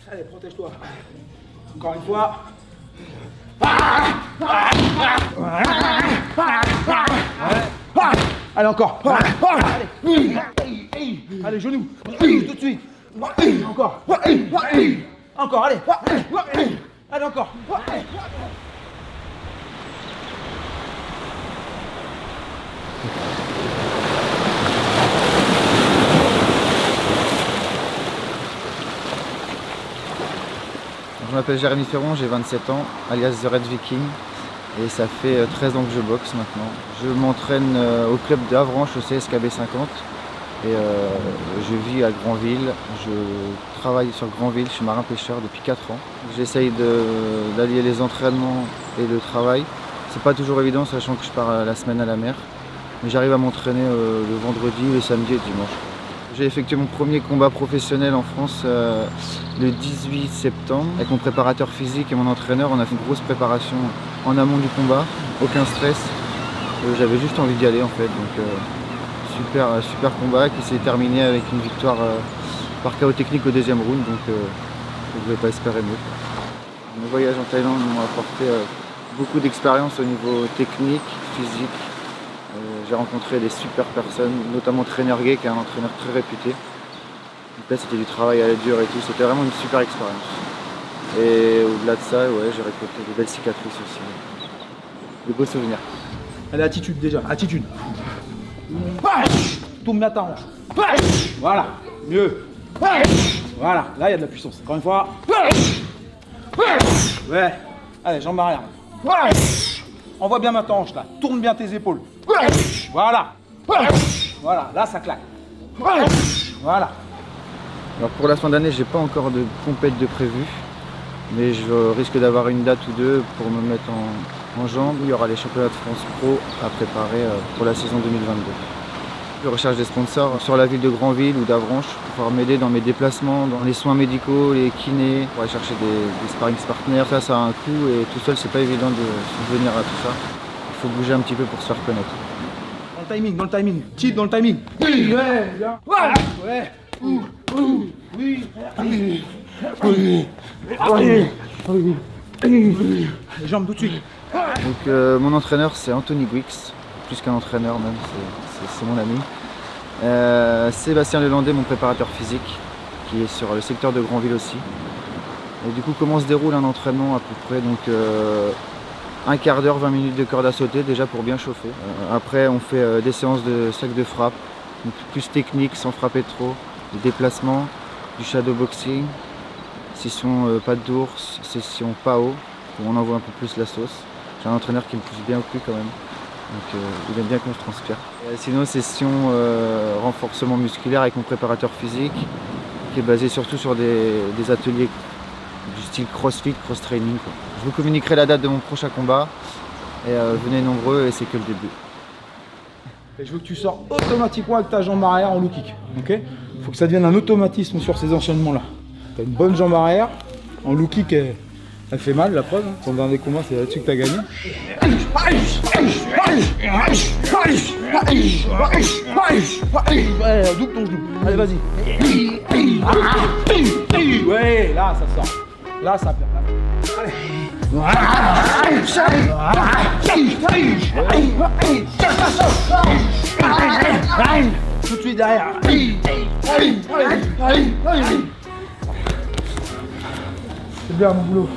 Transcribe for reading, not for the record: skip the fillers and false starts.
Allez, protège-toi. Encore une fois. Allez, encore. Allez, genou. Tout de suite. Encore. Encore, allez. Allez, encore. Je m'appelle Jérémy Ferron, j'ai 27 ans, alias The Red Viking, et ça fait 13 ans que je boxe maintenant. Je m'entraîne au club d'Avranches, au CSKB 50, et je vis à Granville. Je travaille sur Granville, je suis marin-pêcheur depuis 4 ans. J'essaye d'allier les entraînements et le travail. C'est pas toujours évident, sachant que je pars la semaine à la mer, mais j'arrive à m'entraîner le vendredi, le samedi et le dimanche. J'ai effectué mon premier combat professionnel en France le 18 septembre. Avec mon préparateur physique et mon entraîneur, on a fait une grosse préparation en amont du combat, aucun stress. J'avais juste envie d'y aller en fait. Donc super combat qui s'est terminé avec une victoire par KO technique au deuxième round. Donc je ne pouvais pas espérer mieux. Mes voyages en Thaïlande m'ont apporté beaucoup d'expérience au niveau technique, physique. J'ai rencontré des super personnes, notamment Trainer Gay qui est un entraîneur très réputé. Donc là c'était du travail à la dure et tout, c'était vraiment une super expérience. Et au-delà de ça, ouais, j'ai récolté des belles cicatrices aussi. De beaux souvenirs. Allez, attitude déjà, attitude. Tourne bien ta hanche. Voilà, mieux. Voilà, là il y a de la puissance. Encore une fois. Ouais. Allez, jambes arrière. Envoie bien ma hanche là, tourne bien tes épaules. Voilà. Voilà, là ça claque. Voilà. Alors pour la fin d'année, j'ai pas encore de compète de prévu, mais je risque d'avoir une date ou deux pour me mettre en jambes. Il y aura les championnats de France Pro à préparer pour la saison 2022. Je recherche des sponsors sur la ville de Granville ou d'Avranches pour pouvoir m'aider dans mes déplacements, dans les soins médicaux, les kinés, pour aller chercher des sparring partners. Ça a un coût et tout seul c'est pas évident de subvenir à tout ça. Il faut bouger un petit peu pour se faire connaître. Dans le timing. Type dans le timing. Oui, ouais, bien. Ouais. Oui. Les jambes tout de suite. Donc mon entraîneur c'est Anthony Guix, plus qu'un entraîneur même, c'est mon ami. Sébastien Lelandais, mon préparateur physique, qui est sur le secteur de Granville aussi. Et du coup comment se déroule un entraînement à peu près, donc un quart d'heure, 20 minutes de corde à sauter déjà pour bien chauffer. Après on fait des séances de sac de frappe, donc plus technique sans frapper trop, des déplacements, du shadow boxing, session patte d'ours, session PAO, où on envoie un peu plus la sauce. J'ai un entraîneur qui me pousse bien au cul quand même, donc il aime bien qu'on se transpire. Sinon session renforcement musculaire avec mon préparateur physique, qui est basé surtout sur des ateliers du style crossfit, cross-training. Je vous communiquerai la date de mon prochain combat, et venez nombreux et c'est que le début. Et je veux que tu sors automatiquement avec ta jambe arrière en low kick. Ok ? Il faut que ça devienne un automatisme sur ces enchaînements-là. Tu as une bonne jambe arrière, en low kick, elle fait mal, la preuve. Ton dernier combat, c'est là-dessus que tu as gagné. Ouais, double ton genou. Allez, vas-y. Ouais, là, ça sort. Là, ça perd. Allez. Tout de suite derrière. C'est bien mon boulot.